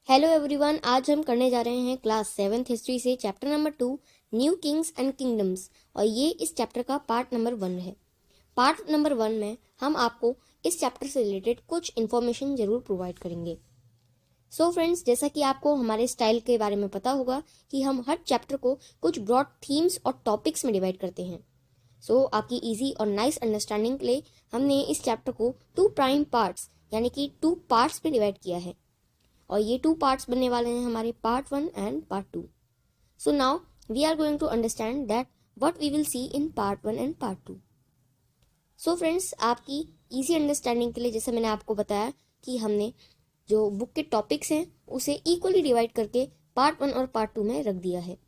Hello everyone, आज हम करने जा रहे हैं क्लास 7th हिस्ट्री से chapter number 2 new Kings and kingdoms. और ये इस चैप्टर का पार्ट नंबर 1 है। पार्ट नंबर 1 में हम आपको इस चैप्टर से रिलेटेड कुछ इन्फॉर्मेशन ज़रूर प्रोवाइड करेंगे। सो फ्रेंड्स, जैसा कि आपको हमारे स्टाइल के बारे में पता होगा कि हम हर चैप्टर को कुछ ब्रॉड थीम्स और टॉपिक्स में डिवाइड करते हैं। सो आपकी इजी और नाइस अंडरस्टैंडिंग के लिए हमने इस चैप्टर को 2 प्राइम पार्ट्स यानी कि 2 पार्ट्स में डिवाइड किया है। और ये 2 पार्ट्स बनने वाले हैं हमारे part 1 and part 2। So now we are going to understand that what we will see in part 1 and part 2। So friends, आपकी इजी अंडरस्टैंडिंग के लिए जैसे मैंने आपको बताया कि हमने जो बुक के टॉपिक्स हैं उसे इक्वली डिवाइड करके पार्ट 1 और पार्ट 2 में रख दिया है।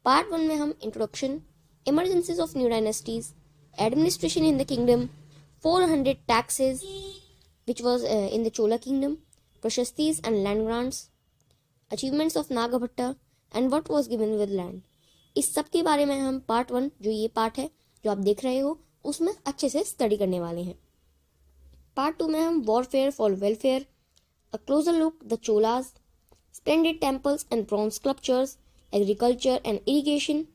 पार्ट 1 में हम introduction, emergencies of new dynasties, administration in the kingdom, 400 taxes which was in the Chola kingdom, prashastis and land grants, achievements of Nagabhata and what was given with land. इस सब के बारे में हम पार्ट 1 जो ये पार्ट है जो आप देख रहे हो उसमें अच्छे से स्टडी करने वाले हैं। पार्ट 2 में हम warfare for welfare, a closer look the Cholas, splendid temples and bronze sculptures, agriculture and irrigation,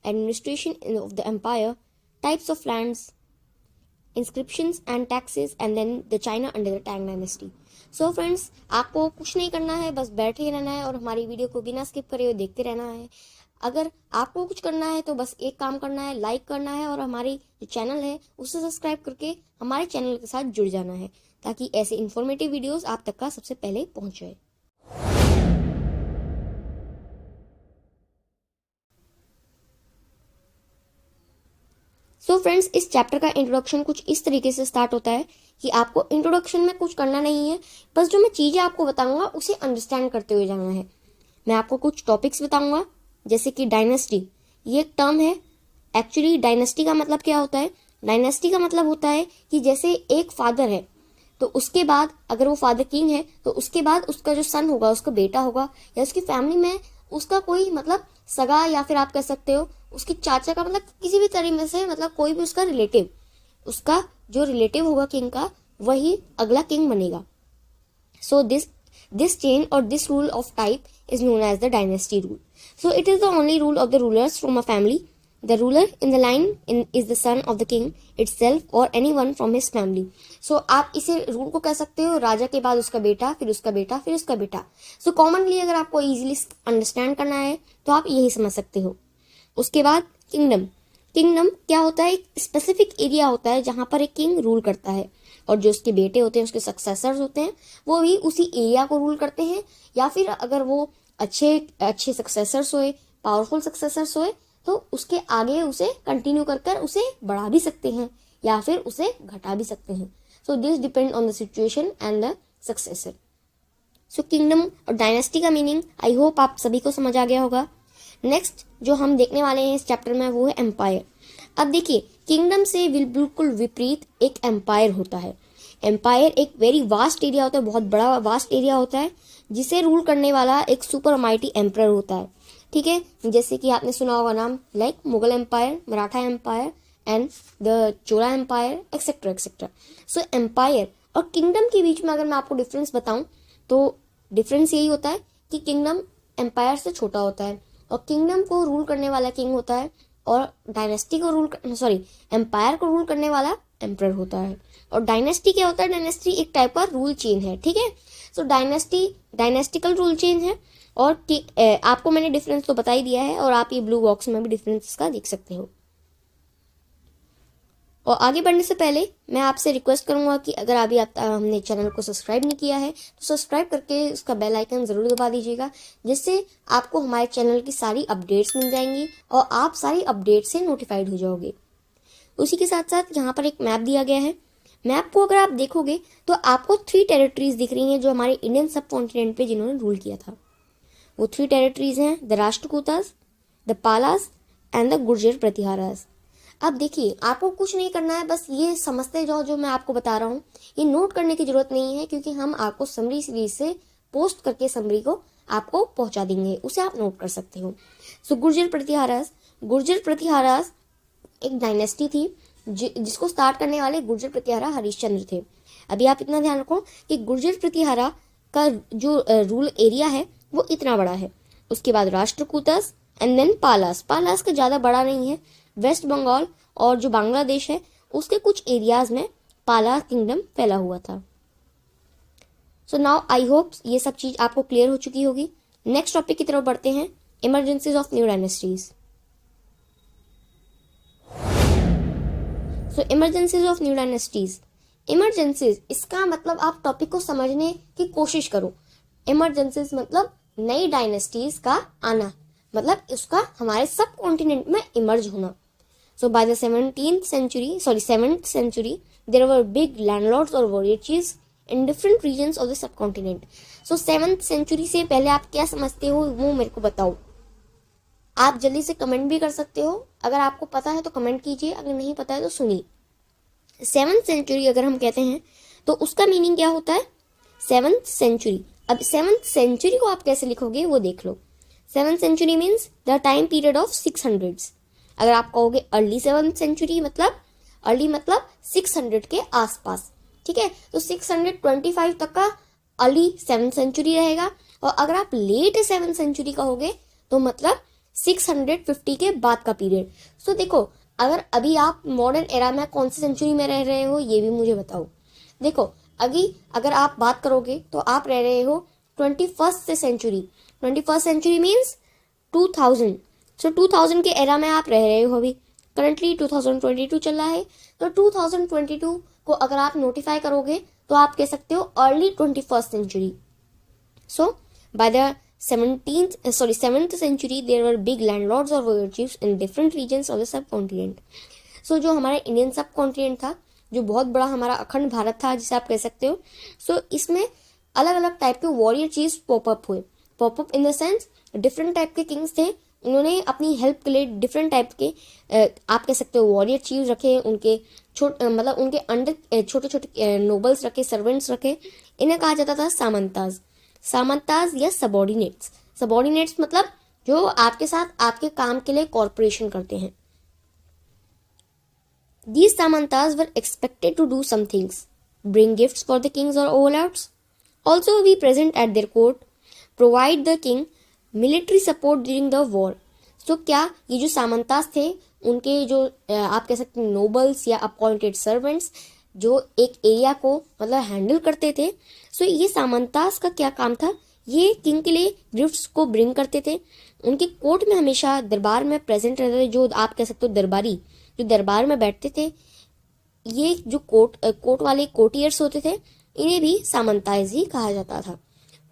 administration of the empire, types of lands, inscriptions and taxes and then the China under the Tang dynasty। So friends, आपको कुछ नहीं करना है, बस बैठे ही रहना है और हमारी वीडियो को बिना स्किप करे हुए देखते रहना है। अगर आपको कुछ करना है तो बस एक काम करना है, लाइक करना है और हमारी जो चैनल है उसे सब्सक्राइब करके हमारे चैनल के साथ जुड़ जाना है ताकि ऐसे इन्फॉर्मेटिव वीडियोस आप तक का सबसे पहले पहुंच जाए। सो फ्रेंड्स, इस चैप्टर का इंट्रोडक्शन कुछ इस तरीके से स्टार्ट होता है कि आपको इंट्रोडक्शन में कुछ करना नहीं है, बस जो मैं चीज़ें आपको बताऊंगा उसे अंडरस्टैंड करते हुए जाना है। मैं आपको कुछ टॉपिक्स बताऊंगा जैसे कि डायनेस्टी, ये एक टर्म है। एक्चुअली डायनेस्टी का मतलब क्या होता है? डायनेस्टी का मतलब होता है कि जैसे एक फादर है तो उसके बाद अगर वो फादर किंग है तो उसके बाद उसका जो सन होगा, उसका बेटा होगा या उसकी फैमिली में उसका कोई मतलब सगा या फिर आप कह सकते हो उसके चाचा का, मतलब किसी भी तरीके से, मतलब कोई भी उसका रिलेटिव, उसका जो रिलेटिव होगा किंग का वही अगला किंग बनेगा। सो दिस चेन और this rule of type is known as the dynasty rule. So it is the only rule of the rulers from a family. The ruler in the line is the son of the king itself or anyone from his family. So आप इसे rule को कह सकते हो राजा के बाद उसका बेटा, फिर उसका बेटा, फिर उसका बेटा। So कॉमनली अगर आपको इजीली अंडरस्टैंड करना है तो आप यही समझ सकते हो। उसके बाद किंगडम। किंगडम क्या होता है? एक स्पेसिफिक एरिया होता है जहां पर एक किंग रूल करता है और जो उसके बेटे होते हैं, उसके सक्सेसर्स होते हैं, वो भी उसी एरिया को रूल करते हैं। या फिर अगर वो अच्छे सक्सेसर्स होए, पावरफुल सक्सेसर्स होए, तो उसके आगे उसे कंटिन्यू कर उसे बढ़ा भी सकते हैं या फिर उसे घटा भी सकते हैं। So this depend on the situation and the successor. So kingdom और डायनेस्टी का मीनिंग आई होप आप सभी को समझ आ गया होगा। नेक्स्ट जो हम देखने वाले हैं इस चैप्टर में वो है एम्पायर। अब देखिए, किंगडम से बिल्कुल विपरीत एक एम्पायर होता है। एम्पायर एक वेरी वास्ट एरिया होता है, बहुत बड़ा वास्ट एरिया होता है जिसे रूल करने वाला एक सुपर माइटी एम्परर होता है। ठीक है, जैसे कि आपने सुना होगा नाम like Mughal empire, Maratha empire and the Chola empire etcetera etcetera. So empire और किंगडम के बीच में अगर मैं आपको डिफरेंस बताऊं तो डिफरेंस यही होता है कि किंगडम एम्पायर से छोटा होता है और किंगडम को रूल करने वाला किंग होता है और डायनेस्टी को एम्पायर को रूल करने वाला एम्परर होता है। और डायनेस्टी क्या होता है? डायनेस्टी एक टाइप का रूल चेन है। ठीक है, सो डायनेस्टिकल रूल चेन है। और आपको मैंने डिफरेंस तो बता ही दिया है और आप ये ब्लू बॉक्स में भी डिफरेंस का देख सकते हो। और आगे बढ़ने से पहले मैं आपसे रिक्वेस्ट करूंगा कि अगर अभी हमने चैनल को सब्सक्राइब नहीं किया है तो सब्सक्राइब करके उसका बेल आइकन ज़रूर दबा दीजिएगा, जिससे आपको हमारे चैनल की सारी अपडेट्स मिल जाएंगी और आप सारी अपडेट से नोटिफाइड हो जाओगे। उसी के साथ साथ यहाँ पर एक मैप दिया गया है। मैप को अगर आप देखोगे तो आपको 3 टेरिटरीज दिख रही हैं जो हमारे इंडियन सब कॉन्टिनेंट पे जिन्होंने रूल किया था। वो 3 टेरिटरीज हैं the Rashtrakutas, the Palas and the Gurjara Pratiharas. अब देखिए, आपको कुछ नहीं करना है, बस ये समझते जाओ जो मैं आपको बता रहा हूँ। ये नोट करने की जरूरत नहीं है क्योंकि हम आपको समरी सीरीज से पोस्ट करके समरी को आपको पहुंचा देंगे, उसे आप नोट कर सकते हो। सो गुर्जर प्रतिहारास एक डायनेस्टी थी जिसको स्टार्ट करने वाले गुर्जर प्रतिहारा हरिश्चंद्र थे। अभी आप इतना ध्यान रखो कि गुर्जर प्रतिहारा का जो रूरल एरिया है वो इतना बड़ा है। उसके बाद राष्ट्रकूटस एंड देन पालास। पालास का ज़्यादा बड़ा नहीं है। वेस्ट बंगाल और जो बांग्लादेश है उसके कुछ एरियाज में पालास किंगडम फैला हुआ था। सो नाउ आई होप ये सब चीज़ आपको क्लियर हो चुकी होगी। नेक्स्ट टॉपिक की तरफ बढ़ते हैं, emergencies of new dynasties. So emergencies of new dynasties, emergencies इसका मतलब आप टॉपिक को समझने की कोशिश करो। इमरजेंसीज मतलब नई डायनेस्टीज का आना, मतलब उसका हमारे सब कॉन्टिनेंट में इमर्ज होना। So by the 7th century there were big landlords or warrior chiefs in different regions of the subcontinent. So 7th century से पहले आप क्या समझते हो वो मेरे को बताओ। आप जल्दी से कमेंट भी कर सकते हो, अगर आपको पता है तो कमेंट कीजिए, अगर नहीं पता है तो सुनिए। 7th century अगर हम कहते हैं तो उसका मीनिंग क्या होता है, 7th century। अब 7th century को आप कैसे लिखोगे वो देख लो। 7th century means the time period of 600s। अगर आप कहोगे अर्ली 7th century मतलब अर्ली मतलब 600 के आसपास, ठीक है, तो 625 तक का अर्ली 7th century रहेगा। और अगर आप लेट 7th century कहोगे तो मतलब 650 के बाद का पीरियड। सो देखो, अगर अभी आप मॉडर्न एरा में कौन सी सेंचुरी में रह रहे हो ये भी मुझे बताओ। देखो अभी अगर आप बात करोगे तो आप रह रहे हो 21st century. 21st century means 2000। सो 2000 के एरा में आप रह रहे हो। अभी करंटली 2022 चल रहा है, तो 2022 को अगर आप नोटिफाई करोगे तो आप कह सकते हो early 21st century. So by the 7th century there were big landlords or warrior chiefs in different regions of the subcontinent. सो जो हमारा इंडियन सब कॉन्टिनेंट था, जो बहुत बड़ा हमारा अखंड भारत था जिसे आप कह सकते हो, सो इसमें अलग अलग टाइप के वॉरियर चीफ्स पॉपअप हुए। Popup in the sense different type के किंग्स थे, उन्होंने अपनी हेल्प के लिए डिफरेंट टाइप के आप कह सकते हो वॉरियर चीफ्स रखे, उनके मतलब उनके अंडर छोटे छोटे नोबल्स रखे, सर्वेंट्स रखे। इन्हें कहा जाता था सामंताज। सामंताज या सबॉर्डिनेट्स। सबॉर्डिनेट्स मतलब जो आपके साथ आपके काम के लिए कॉर्पोरेशन करते हैं। These samantas were expected to do some things, bring gifts for the kings or overlords, also be present at their court, provide the king military support during the war. So क्या ये जो सामंतास थे उनके जो आप कह सकते हैं नोबल्स या अपॉइंटेड सर्वेंट्स जो एक एरिया को मतलब हैंडल करते थे, सो ये सामंतास का क्या काम था, ये किंग के लिए गिफ्ट्स को ब्रिंग करते थे। उनके कोर्ट में हमेशा दरबार में प्रेजेंट रहते थे, जो आप कह सकते हो दरबारी जो दरबार में बैठते थे। ये जो कोर्ट वाले कोर्टियर्स होते थे इन्हें भी सामंताइज ही कहा जाता था।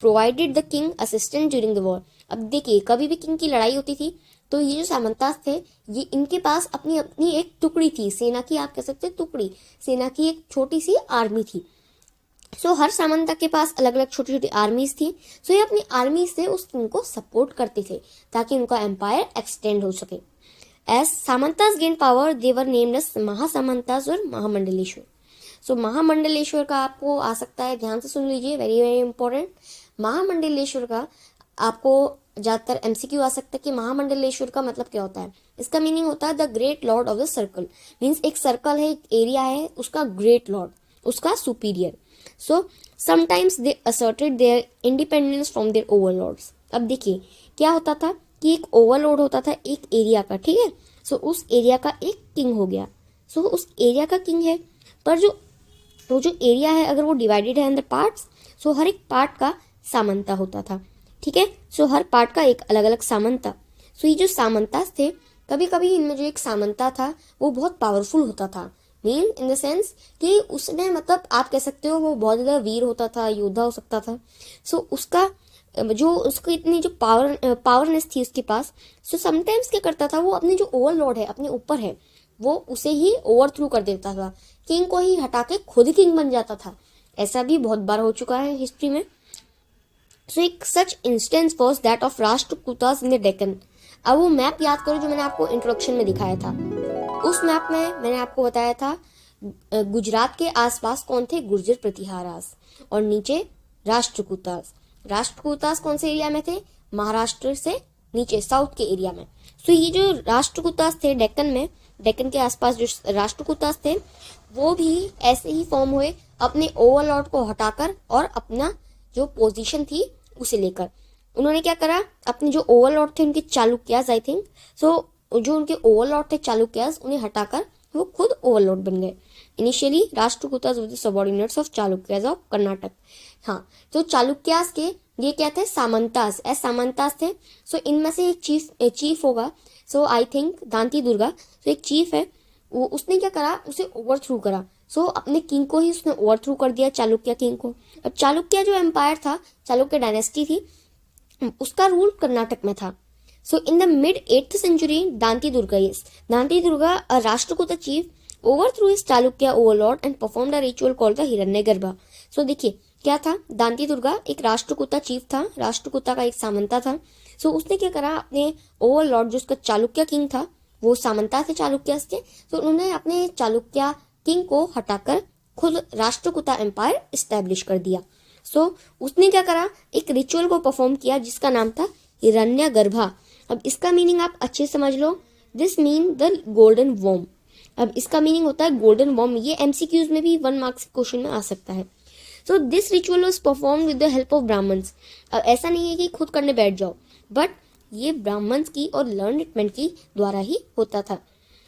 Provided the king assistant during the war. अब देखिए कभी भी किंग की लड़ाई होती थी तो ये जो सामंतास थे ये इनके पास अपनी अपनी एक टुकड़ी थी, सेना की आप कह सकते हैं टुकड़ी, सेना की एक छोटी सी आर्मी थी। सो हर सामंता के पास अलग अलग छोटी छोटी आर्मीज थी। सो ये अपनी आर्मी से उस किंग को सपोर्ट करते थे ताकि उनका एम्पायर एक्सटेंड हो सके। As Samantas gained power, they were named as महासामंतास और महामंडलेश्वर। सो महामंडलेश्वर का आपको आ सकता है, ध्यान से सुन लीजिए, वेरी वेरी इंपॉर्टेंट। महामंडलेश्वर का आपको ज़्यादातर एमसीक्यू आ सकता है कि महामंडलेश्वर का मतलब क्या होता है। इसका मीनिंग होता है the great lord of the circle. Means एक सर्कल है, एक एरिया है, उसका ग्रेट लॉर्ड, उसका superior. So sometimes they asserted their independence from their overlords. अब देखिए क्या होता था कि एक ओवरलोड होता था एक एरिया का, ठीक है। सो उस एरिया का एक किंग हो गया। सो उस एरिया का किंग है, पर जो एरिया है अगर वो डिवाइडेड है अंदर पार्ट्स, सो हर एक पार्ट का सामंता होता था, ठीक है। सो हर पार्ट का एक अलग अलग सामंता। सो ये जो सामंतास थे, कभी कभी इनमें जो एक सामंता था वो बहुत पावरफुल होता था। मीन इन द सेंस कि उसने मतलब आप कह सकते हो वो बहुत ज़्यादा वीर होता था, योद्धा हो सकता था। सो उसका जो उसको इतनी जो पावरनेस थी उसके पास, सो समटाइम्स क्या करता था वो अपने जो ओवरलॉर्ड है, अपने ऊपर है, वो उसे ही ओवरथ्रू कर देता था, किंग को ही हटा के खुद किंग बन जाता था। ऐसा भी बहुत बार हो चुका है हिस्ट्री में। सो एक such instance was that of Rashtrakutas in the Deccan. अब वो मैप याद करो जो मैंने आपको इंट्रोडक्शन में दिखाया था। उस मैप में मैंने आपको बताया था गुजरात के आसपास कौन थे, गुर्जर प्रतिहारास, और नीचे राष्ट्रकूटास। राष्ट्रकूटास कौन से एरिया में थे, महाराष्ट्र से नीचे साउथ के एरिया में। सो ये जो राष्ट्रकूटास थे डेक्कन में, डेक्कन के आसपास जो राष्ट्रकूटास थे वो भी ऐसे ही फॉर्म हुए अपने ओवरलॉर्ड को हटाकर और अपना जो पोजीशन थी उसे लेकर। उन्होंने क्या करा, अपने जो ओवरलॉर्ड थे उनके चालुक्यास आई थिंक, सो जो उनके ओवरलॉर्ड थे चालुक्यास, उन्हें हटाकर वो खुद ओवरलॉर्ड बन गए। Initially Rashtrakutas were the subordinates of Chalukyas of Karnataka. हाँ, तो चालुक्यास के ये क्या थे, सामंतास, सामंतास थे। सो इनमें से एक चीफ होगा, सो आई थिंक दांती दुर्गा। सो एक चीफ है, वो उसने क्या करा, उसे ओवरथ्रू करा। सो अपने किंग को ही उसने ओवरथ्रू कर दिया, चालुक्य किंग को। अब चालुक्य जो एम्पायर था, चालुक्य डायनेस्टी थी, उसका रूल कर्नाटक में था। So in the mid 8th century Danti Durga a Rashtrakuta chief overthrew his Chalukya overlord and performed a ritual called the Hiranyagarbha. सो देखिए क्या था, दांती दुर्गा एक राष्ट्रकूटा चीफ था, राष्ट्रकूटा का एक सामंता था। सो उसने क्या करा, अपने ओवरलॉर्ड जो उसका चालुक्य किंग था, वो सामंता थे चालुक्यास के, तो उन्होंने अपने चालुक्य किंग को हटाकर खुद राष्ट्रकूटा एम्पायर स्टैब्लिश कर दिया। सो उसने क्या करा, एक रिचुअल को परफॉर्म किया जिसका नाम था हिरण्यगर्भा। अब इसका मीनिंग आप अच्छे समझ लो, दिस मीन द गोल्डन वॉर्म। अब इसका मीनिंग होता है गोल्डन वॉर्म। ये एमसीक्यूज में भी 1 मार्क्स क्वेश्चन में आ सकता है। So this ritual was perform with the help of Brahmans. अब ऐसा नहीं है कि खुद करने बैठ जाओ, बट ये ब्राह्मण्स की और लर्नमेंट की द्वारा ही होता था।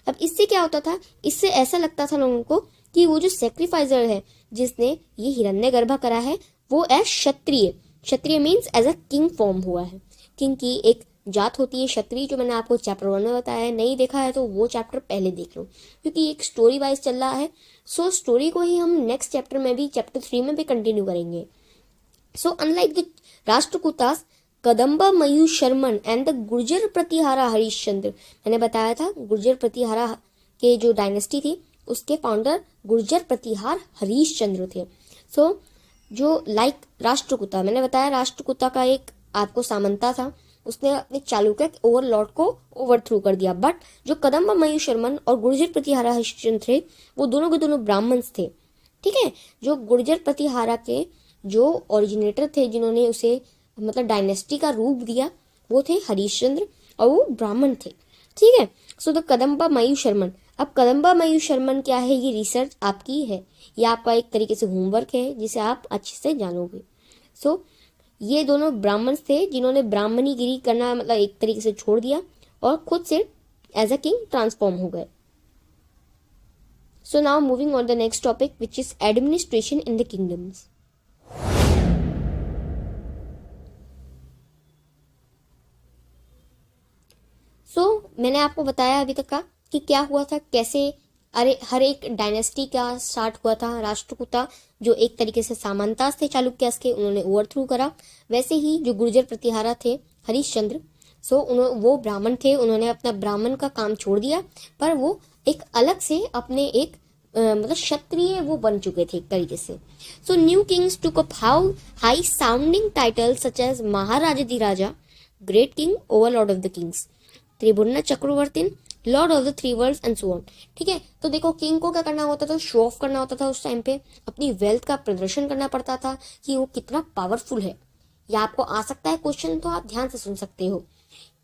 अब इससे क्या होता था, इससे ऐसा लगता था लोगों को कि वो जो सेक्रीफाइजर है जिसने ये हिरण्यगर्भा करा है, वो as Kshatriya means as a king form हुआ है। किंग की एक जात होती है क्षत्रिय, जो मैंने आपको चैप्टर 1 में बताया है। नहीं देखा है तो वो चैप्टर पहले देख लो, क्योंकि एक स्टोरी वाइज चल रहा है। सो स्टोरी को ही हम नेक्स्ट चैप्टर में भी, चैप्टर 3 में भी कंटिन्यू करेंगे। So unlike the Rashtrakutas, Kadamba Mayurasharman and the Gurjara Pratihara Harishchandra, मैंने बताया था गुर्जर प्रतिहारा के जो डायनेस्टी थी उसके फाउंडर गुर्जर प्रतिहार हरिश्चंद्र थे। सो जो लाइक राष्ट्रकूटा, मैंने बताया राष्ट्रकूटा का एक आपको सामंता था, उसने अपने चालुक्य ओवरलॉर्ड को ओवरथ्रू कर दिया। बट जो कदम्बा मयू शर्मन और गुर्जर प्रतिहारा हरिश्चंद्र थे, वो दोनों के दोनों ब्राह्मण्स थे। ठीक है, जो गुर्जर प्रतिहारा के जो ओरिजिनेटर थे, जिन्होंने उसे मतलब डायनेस्टी का रूप दिया, वो थे हरिश्चंद्र और वो ब्राह्मण थे। ठीक है, so the Kadamba Mayurasharman. अब कदम्बा मयू शर्मन क्या है, ये रिसर्च आपकी है, ये आपका एक तरीके से होमवर्क है जिसे आप अच्छे से जानोगे। सो ये दोनों ब्राह्मण्स थे जिन्होंने ब्राह्मणीगिरी करना मतलब एक तरीके से छोड़ दिया और खुद से एज अ किंग ट्रांसफॉर्म हो गए। So now moving on the next topic which is administration in the kingdoms. मैंने आपको बताया अभी तक का कि क्या हुआ था, कैसे अरे हर एक डायनेस्टी का स्टार्ट हुआ था। राष्ट्रकूटा जो एक तरीके से सामंतास थे चालुक्यास के, उन्होंने ओवरथ्रू करा। वैसे ही जो गुर्जर प्रतिहारा थे हरिश्चंद्र, वो ब्राह्मण थे, उन्होंने अपना ब्राह्मण का काम छोड़ दिया, पर वो एक अलग से अपने एक मतलब क्षत्रिय वो बन चुके थे एक तरीके से। So new kings took up high sounding title such as Maharajadhiraja, great king, overlord of the kings, Tribhuvana Chakravarti, lord of the three worlds and so on. ठीक है, तो देखो किंग को क्या करना होता था, शो ऑफ करना होता था उस टाइम पे, अपनी वेल्थ का प्रदर्शन करना पड़ता था कि वो कितना पावरफुल है। या आपको आ सकता है क्वेश्चन, तो आप ध्यान से सुन सकते हो।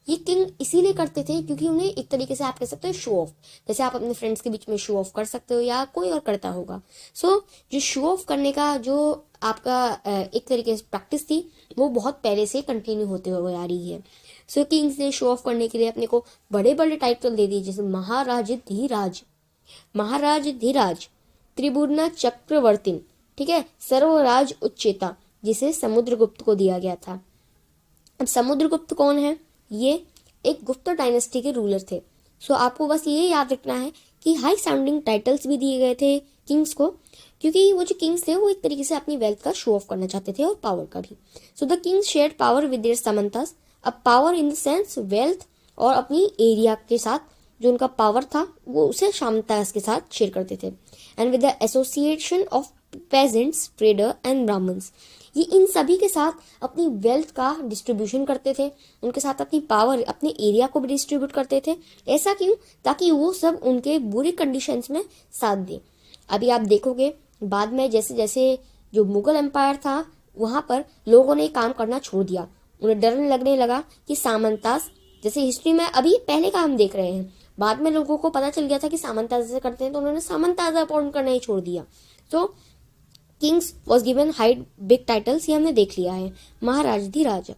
ये किंग इसीलिए करते थे क्योंकि उन्हें एक तरीके से आप कह सकते हो शो ऑफ, जैसे आप अपने फ्रेंड्स के बीच में शो ऑफ कर सकते हो या कोई और करता होगा। जो शो ऑफ करने का जो आपका एक तरीके से प्रैक्टिस थी, वो बहुत पहले से कंटिन्यू होते हुए आ रही है। किंग्स ने शो ऑफ करने के लिए अपने को बड़े बड़े टाइटल दे दिए, जैसे महाराज धीराज, त्रिभुवन चक्रवर्ती, ठीक है, सर्वराज उच्चेता, जिसे समुद्रगुप्त को दिया गया था। अब समुद्रगुप्त कौन है, ये एक गुप्त डायनेस्टी के रूलर थे। आपको बस ये याद रखना है कि हाई साउंडिंग टाइटल्स भी दिए गए थे किंग्स को, क्योंकि वो जो किंग्स थे वो एक तरीके से अपनी वेल्थ का शो ऑफ करना चाहते थे और पावर का भी। The kings shared power with their samantas. अब power in the sense wealth और अपनी एरिया के साथ जो उनका पावर था वो उसे सामंतास के साथ शेयर करते थे। And with the association of peasants, trader and Brahmans, ये इन सभी के साथ अपनी वेल्थ का डिस्ट्रीब्यूशन करते थे, उनके साथ अपनी पावर, अपने एरिया को भी डिस्ट्रीब्यूट करते थे। ऐसा क्यों, ताकि वो सब उनके बुरी कंडीशंस में साथ दें। अभी आप देखोगे बाद में जैसे जैसे जो मुगल एम्पायर था वहां पर लोगों ने काम करना छोड़ दिया, उन्हें डर लगने लगा कि सामंतास, जैसे हिस्ट्री में अभी पहले का हम देख रहे हैं, बाद में लोगों को पता चल गया था कि सामंतास जैसे करते हैं, तो उन्होंने सामंतास अपॉइंट करना ही छोड़ दिया। Kings was given high big titles, ये हमने देख लिया है, महाराजाधिराजा।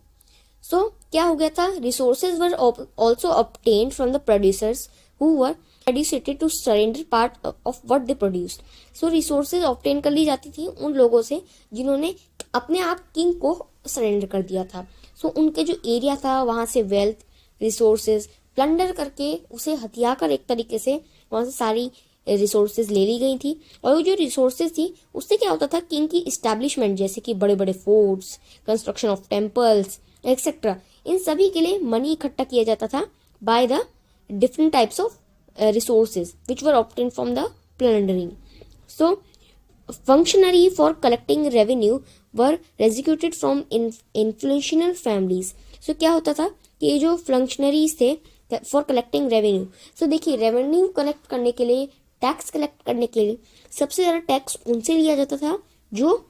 सो क्या हो गया था, resources were also obtained from the producers who were reduced to surrender part of what they produced. So resources obtain कर ली जाती थी उन लोगों से जिन्होंने अपने आप किंग को सरेंडर कर दिया था। सो उनके जो एरिया था वहां से वेल्थ रिसोर्सेज प्लंडर करके उसे हथिया कर एक तरीके से वहां से सारी रिसोर्सेज ले ली गई थी। और वो जो रिसोर्सेज थी उससे क्या होता था, किंग की इस्टेब्लिशमेंट जैसे कि बड़े बड़े forts, construction of temples etcetera, इन सभी के लिए मनी इकट्ठा किया जाता था by the different types of resources which were obtained from the plundering. So functionary for collecting revenue were executed from influential families. So क्या होता था कि ये जो फंक्शनरीज थे फॉर कलेक्टिंग रेवेन्यू, सो देखिए रेवेन्यू कलेक्ट करने के लिए, टैक्स कलेक्ट करने के लिए सबसे ज़्यादा टैक्स उनसे लिया जाता था जो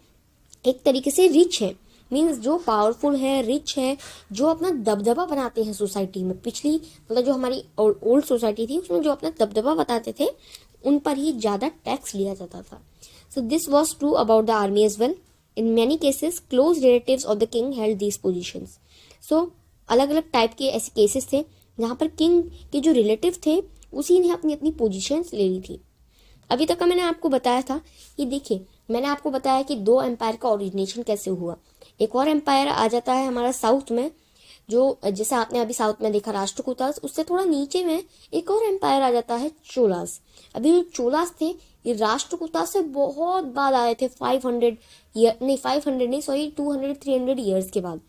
एक तरीके से रिच है, मीन्स जो पावरफुल है, रिच है, जो अपना दबदबा बनाते हैं सोसाइटी में। पिछली मतलब जो हमारी ओल्ड सोसाइटी थी उसमें जो अपना दबदबा बताते थे उन पर ही ज़्यादा टैक्स लिया जाता था। So this was true about the army as well. In many cases close relatives of the king held these positions. सो अलग अलग टाइप के ऐसे केसेस थे जहाँ पर किंग के जो रिलेटिव थे उसी ने अपनी अपनी पोजिशंस ले ली थी। अभी तक का मैंने आपको बताया था कि देखिए मैंने आपको बताया कि दो एम्पायर का ओरिजिनेशन कैसे हुआ। एक और एम्पायर आ जाता है हमारा साउथ में, जो जैसे आपने अभी साउथ में देखा राष्ट्रकूटास, उससे थोड़ा नीचे में एक और एम्पायर आ जाता है चोलास। अभी जो चोलास थे ये राष्ट्रकूटास से बहुत बाद आए थे, 200-300 ईयर्स के बाद।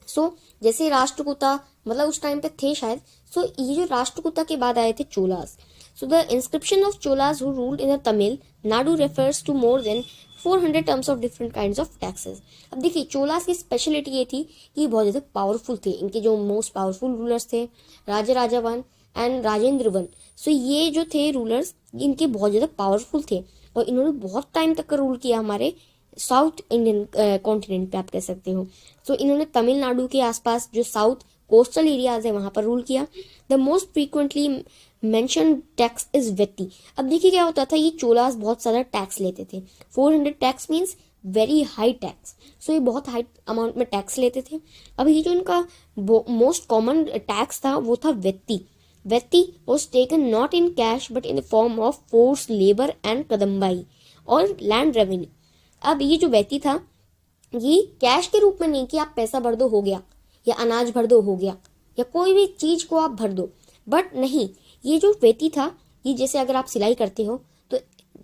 सो जैसे राष्ट्रकूटा मतलब उस टाइम पे थे शायद, सो ये जो राष्ट्रकूटा के बाद आए थे Cholas. So the inscription of Cholas who ruled in the Tamil Nadu refers to more than 400 terms of different kinds of taxes. अब देखिए चोलास की स्पेशलिटी ये थी कि बहुत ज़्यादा पावरफुल थे। इनके जो मोस्ट पावरफुल रूलर्स थे राजा वन एंड राजेंद्र वन। सो ये जो थे रूलर्स इनके बहुत ज़्यादा पावरफुल थे और इन्होंने बहुत टाइम तक का रूल किया हमारे साउथ इंडियन कॉन्टिनेंट पे आप कह सकते हो। सो इन्होंने तमिलनाडु के आसपास जो साउथ कोस्टल एरियाज है वहां पर रूल किया। The most frequently mention tax is vetti. अब देखिए क्या होता था, ये चोलास बहुत सारा टैक्स लेते थे। 400 tax means very high tax. So ये बहुत हाई अमाउंट में टैक्स लेते थे। अब ये जो इनका मोस्ट कॉमन टैक्स था वो था vetti. Vetti was taken not in cash but in the form of force labour and kadamai और लैंड रेवेन्यू। अब ये जो वेत्ती था ये कैश के रूप में नहीं कि आप पैसा भर दो हो गया या अनाज भर दो हो गया या कोई भी चीज को आप भर दो, बट नहीं, ये जो वेती था ये जैसे अगर आप सिलाई करते हो तो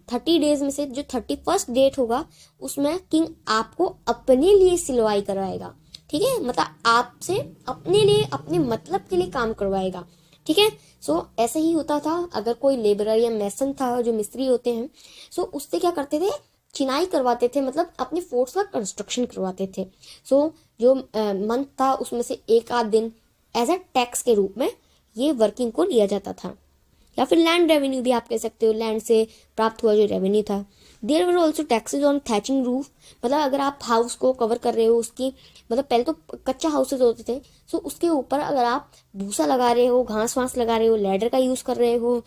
30 डेज में से जो 31st डेट होगा उसमें किंग आपको अपने लिए सिलवाई करवाएगा। ठीक है, मतलब आपसे अपने लिए अपने मतलब के लिए काम करवाएगा। ठीक है, सो ऐसा ही होता था। अगर कोई लेबरर या मैसन था जो मिस्त्री होते हैं, सो उससे क्या करते थे, चिनाई करवाते थे, मतलब अपने फोर्ट्स का कंस्ट्रक्शन करवाते थे। सो जो मंथ था उसमें से एक आध दिन एज अ टैक्स के रूप में ये वर्किंग को लिया जाता था। या फिर लैंड रेवेन्यू भी आप कह सकते हो, लैंड से प्राप्त हुआ जो रेवेन्यू था। There were also taxes on thatching roof, मतलब अगर आप हाउस को कवर कर रहे हो उसकी, मतलब पहले तो कच्चा हाउसेज होते थे, सो उसके ऊपर अगर आप भूसा लगा रहे हो, घास वास लगा रहे हो, लैडर का यूज कर रहे हो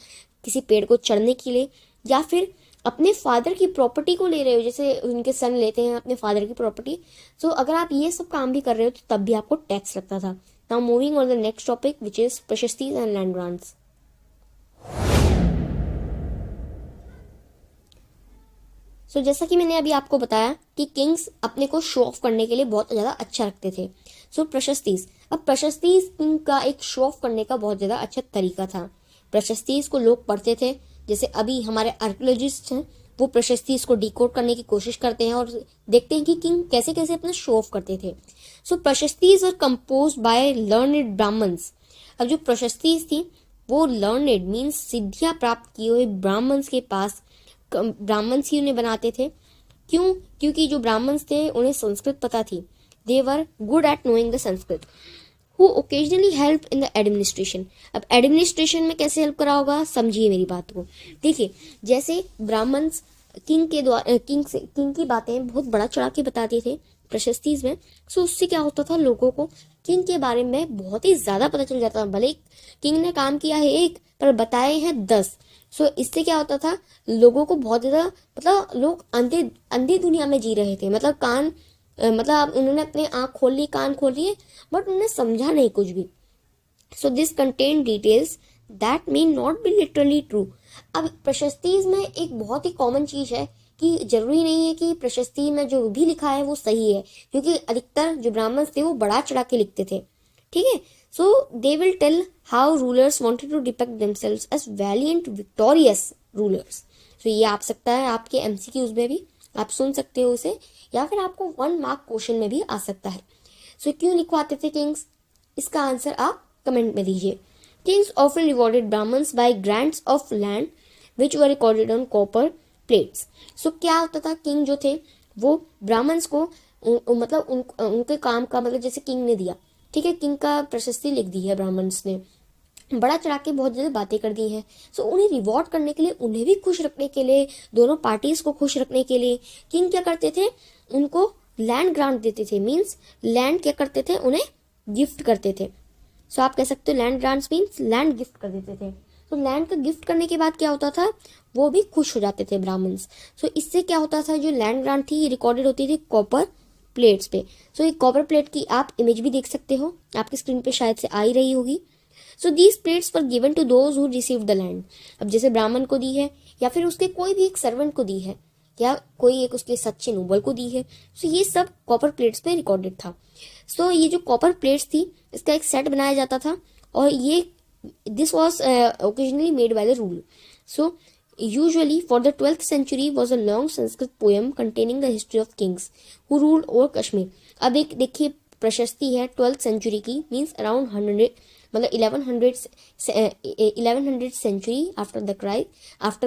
किसी पेड़ को चढ़ने के लिए, या फिर अपने फादर की प्रॉपर्टी को ले रहे हो, जैसे उनके सन लेते हैं अपने फादर की प्रॉपर्टी, सो अगर आप ये सब काम भी कर रहे हो तो तब भी आपको टैक्स लगता था। Now moving on the next topic which is prashastis and land grants. So जैसा कि मैंने अभी आपको बताया कि किंग्स अपने को शो ऑफ करने के लिए बहुत ज़्यादा अच्छा रखते थे। सो प्रशस्तीज, अब प्रशस्तीज किंग का एक शो ऑफ करने का बहुत ज़्यादा अच्छा तरीका था। प्रशस्तीज को लोग पढ़ते थे, जैसे अभी हमारे आर्कियोलॉजिस्ट हैं वो प्रशस्तीज को डिकोड करने की कोशिश करते हैं और देखते हैं कि किंग कैसे कैसे अपना शो ऑफ करते थे। So prashastis are compose by learned Brahmins. अब जो प्रशस्तीज थी वो लर्नड मीन्स सिद्धियां प्राप्त किए हुए ब्राह्मण्स के पास, ब्राह्मण्स ही उन्हें बनाते थे। क्यों? क्योंकि जो ब्राह्मण्स थे उन्हें संस्कृत पता थी, they were good at knowing the Sanskrit, who occasionally help in the administration. अब एडमिनिस्ट्रेशन में कैसे हेल्प करा होगा, समझिए मेरी बात को। देखिए जैसे ब्राह्मण्स किंग के द्वारा किंग की बातें बहुत बड़ा चढ़ा के बताते थे प्रशस्तीज में, सो उससे क्या होता था, लोगों को किंग के बारे में बहुत ही ज्यादा पता चल जाता था। भले किंग ने काम किया है एक पर बताए हैं 10, इससे क्या होता था, लोगों को बहुत ज़्यादा, मतलब लोग अंधे अंधी दुनिया में जी रहे थे, मतलब कान मतलब उन्होंने अपने आँख खोल ली, कान खोल लिए, बट उन्होंने समझा नहीं कुछ भी। So this contain details that may not be literally true. अब प्रशस्ति में एक बहुत ही कॉमन चीज है कि जरूरी नहीं है कि प्रशस्ति में जो भी लिखा है वो सही है, क्योंकि अधिकतर जो ब्राह्मण थे वो बढ़ा चढ़ा के लिखते थे, ठीक है। So they will tell how rulers wanted to depict themselves as valiant victorious rulers. तो ये आ सकता है आपके एमसीक्यूज में भी, आप सुन सकते हो उसे, या फिर आपको 1 मार्क क्वेश्चन में भी आ सकता है। क्यों लिखवाते थे किंग्स, इसका आंसर आप कमेंट में दीजिए। Kings often rewarded Brahmans by grants of land which were recorded on copper plates. क्या होता था, किंग जो थे वो ब्राह्मण्स को मतलब उनके काम का, मतलब जैसे किंग ने दिया, ठीक है, किंग का प्रशस्ति लिख दी है ब्राह्मण्स ने, बड़ा चढ़ा के बहुत ज़्यादा बातें कर दी हैं। उन्हें रिवॉर्ड करने के लिए, उन्हें भी खुश रखने के लिए, दोनों पार्टीज को खुश रखने के लिए किंग क्या करते थे, उनको लैंड ग्रांट देते थे। मीन्स लैंड क्या करते थे, उन्हें गिफ्ट करते थे। आप कह सकते हो land grants means land gift कर देते थे। लैंड का गिफ्ट करने के बाद क्या होता था, वो भी खुश हो जाते थे ब्राह्मण्स। इससे क्या होता था, जो लैंड ग्रांट थी ये रिकॉर्डेड होती थी कॉपर प्लेट्स पे। एक कॉपर प्लेट की आप इमेज भी देख सकते हो, आपकी स्क्रीन पे शायद से आ ही रही होगी। These plates were given to those who received the land. अब जैसे ब्राह्मण को दी है, या फिर उसके कोई भी एक सर्वेंट को दी है, या कोई एक उसके सच्चे नोबल को दी है, ये सब कॉपर प्लेट्स पे रिकॉर्डेड था। ये जो कॉपर प्लेट्स थी, इसका एक सेट बनाया जाता था, और ये this was occasionally made by the rule. Usually for the 12th century was a long Sanskrit poem containing the history of kings who ruled over Kashmir. अब एक देखिए प्रशस्ति है 12th century की, मीन्स अराउंड 100, मतलब 1100 century after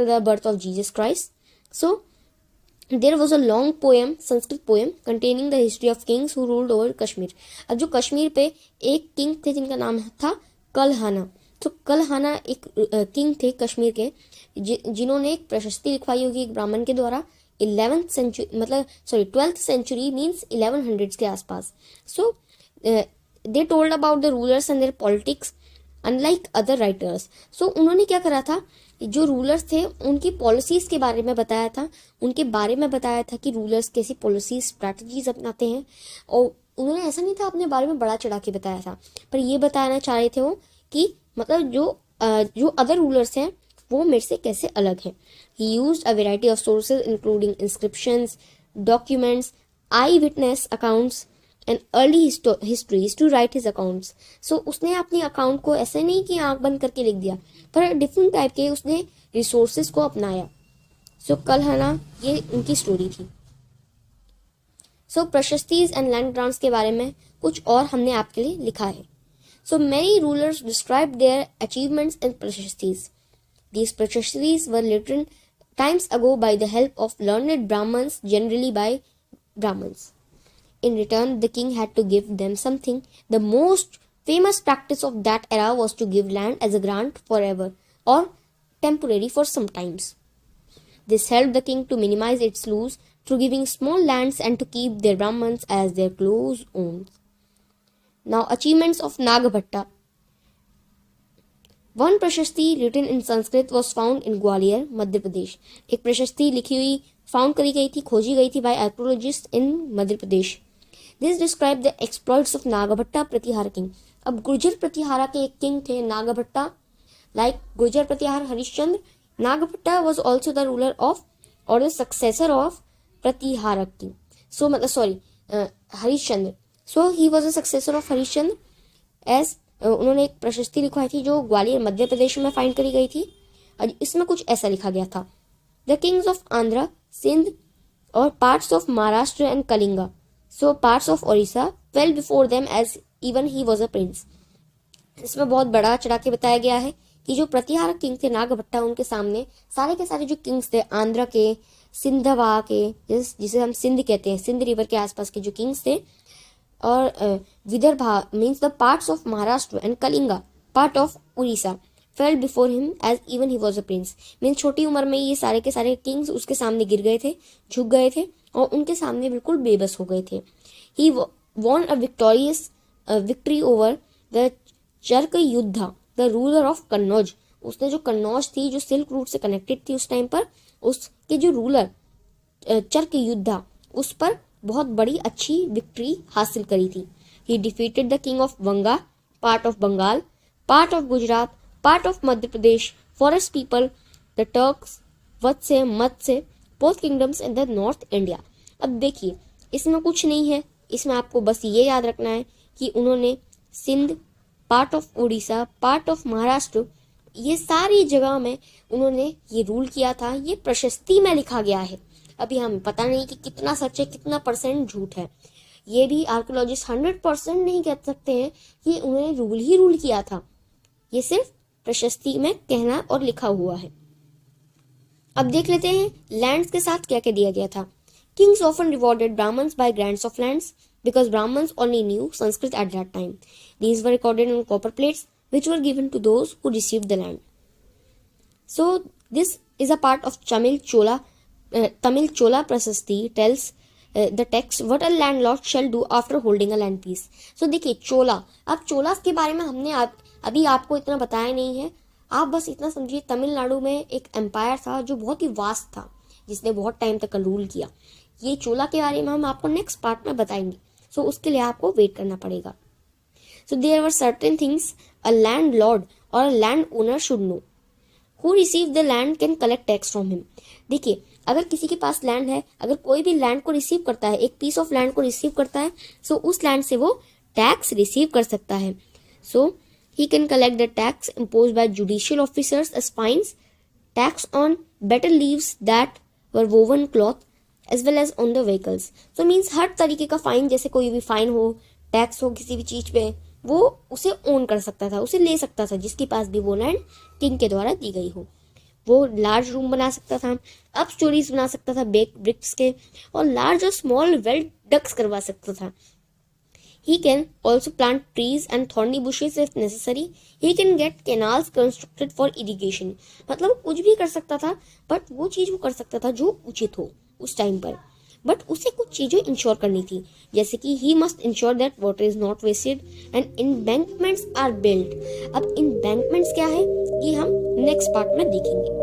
the birth of Jesus Christ. There was a long poem, Sanskrit poem containing the history of kings who ruled over Kashmir. अब जो कश्मीर पे एक किंग थे जिनका नाम था कलहाना। कलहाना एक किंग थे कश्मीर के, जिन्होंने एक प्रशस्ति लिखवाई होगी एक ब्राह्मण के द्वारा 11th century, मतलब 12th century मीन्स 1100s के आसपास। They told about the rulers and their politics unlike other writers. उन्होंने क्या करा था, जो रूलर्स थे उनकी पॉलिसीज के बारे में बताया था, उनके बारे में बताया था कि रूलर्स कैसी पॉलिसीज स्ट्रैटेजीज अपनाते हैं। और उन्होंने ऐसा नहीं था अपने बारे में बड़ा चढ़ा के बताया था, पर ये बताना चाह रहे थे वो कि मतलब जो अदर रूलर्स हैं वो मेरे से कैसे अलग है। He used a variety of sources including inscriptions, documents, eyewitness accounts and early histories to write his accounts. उसने अपने अकाउंट को ऐसे नहीं कि आंख बंद करके लिख दिया, पर डिफरेंट टाइप के उसने रिसोर्सेज को अपनाया। कलहना ये उनकी स्टोरी थी। प्रशस्तीज एंड लैंड ग्रांट्स के बारे में कुछ और हमने आपके लिए लिखा है। Many rulers described their achievements and prashastis. These prashastis were written times ago by the help of learned Brahmins, generally by Brahmins. In return, the king had to give them something. The most famous practice of that era was to give land as a grant forever or temporary for some times. This helped the king to minimize its loss through giving small lands and to keep their Brahmins as their close owners. Now, achievements of Nagabhatta. One प्रशस्ति written in Sanskrit was found in Gwalior, Madhya Pradesh. एक प्रशस्ति लिखी हुई found करी गई थी, खोजी गई थी by archaeologists in Madhya Pradesh. This described the exploits of Nagabhatta Pratihara king. अब गुर्जर प्रतिहारा के एक किंग थे Nagabhata, like Gurjara Pratihara Harishchandra. Nagabhatta was also the ruler of or the successor of प्रतिहारक king. Harishchandra. He was a successor of Harishchandra as. उन्होंने एक प्रशस्ति लिखवाई थी जो ग्वालियर मध्य प्रदेश में फाइंड करी गई थी, और इसमें कुछ ऐसा लिखा गया था, the kings of Andhra, Sindh और parts of Maharashtra and Kalinga, parts of Odisha fell before them as even he was a prince. इसमें बहुत बड़ा चढ़ा के बताया गया है कि जो प्रतिहारक किंग थे नागभट्टा, उनके सामने सारे के सारे जो किंग्स थे आंध्र के, सिंधवा के, जिसे हम सिंध कहते हैं, सिंध रिवर के आसपास के जो किंग्स थे, और Vidarbha means the parts of Maharashtra and Kalinga part of Orissa fell before him as even he was a prince. Means छोटी उम्र में ये सारे के सारे किंग्स उसके सामने गिर गए थे, झुक गए थे, और उनके सामने बिल्कुल बेबस हो गए थे। He won a victorious victory over the Chakrayudha, the ruler of Kannauj, उसने जो कन्नौज थी, जो सिल्क रूट से कनेक्टेड थी उस टाइम पर, उसके जो रूलर चर्क युद्धा, उस पर बहुत बड़ी अच्छी विक्ट्री हासिल करी थी। He defeated the king of Vanga, part of Bengal, part of Gujarat, part of Madhya Pradesh, forest people, the Turks, Vatsya, Matsya, both kingdoms in the north India. अब देखिए, इसमें कुछ नहीं है, इसमें आपको बस ये याद रखना है कि उन्होंने Sindh, part of Orissa, part of Maharashtra, ये सारी जगह में उन्होंने ये रूल किया था। ये प्रशस्ति में लिखा गया है। अभी हमें पता नहीं कि कितना सच है, कितना परसेंट झूठ है। ये भी आर्कियोलॉजिस्ट 100% नहीं कह सकते हैं कि उन्होंने रूल किया था। ये सिर्फ प्रशस्ति में कहना और लिखा हुआ है। अब देख लेते हैं लैंड्स के साथ क्या क्या दिया गया था। Kings often rewarded Brahmins by grants of lands because Brahmins only knew Sanskrit at that time. These were recorded on copper plates which were given to those who received the land. So this is a part of Tamil Chola Prasasti tells the text what a landlord shall do after holding a land piece. So देखिए चोला, अब चोला के बारे में हमने अभी आपको इतना बताया नहीं है। आप बस इतना समझिए, तमिलनाडु में एक एम्पायर था जो बहुत ही वास्ट था, जिसने बहुत टाइम तक रूल किया। ये चोला के बारे में हम आपको नेक्स्ट पार्ट में बताएंगे। सो उसके लिए आपको वेट करना पड़ेगा। So there were certain things a landlord और a landowner should know. Who receive the land can collect tax from him. देखिए, अगर किसी के पास लैंड है, अगर कोई भी लैंड को रिसीव करता है, एक पीस ऑफ लैंड को रिसीव करता है, सो उस लैंड से वो टैक्स रिसीव कर सकता है। So he can collect the tax impose by judicial officers as fines, tax on betel leaves that were woven cloth as well as on the vehicles. So means हर तरीके का fine, जैसे कोई भी fine हो, टैक्स हो किसी भी चीज पे, वो उसे ओन कर सकता था, उसे ले सकता था, जिसके पास भी वो लैंड किंग के द्वारा दी गई हो। वो लार्ज रूम बना सकता था, अप स्टोरीज बना सकता था बेक ब्रिक्स के, और लार्ज और स्मॉल वेल डक्स करवा सकता था। He can also plant trees and thorny bushes if necessary. He can get canals constructed for irrigation. मतलब कुछ भी कर सकता था, बट वो चीज वो कर सकता था जो उचित हो उस टाइम पर। बट उसे कुछ चीजें इंश्योर करनी थी, जैसे कि he must ensure that water is not wasted and embankments are built. अब embankments क्या है, ये हम नेक्स्ट पार्ट में देखेंगे।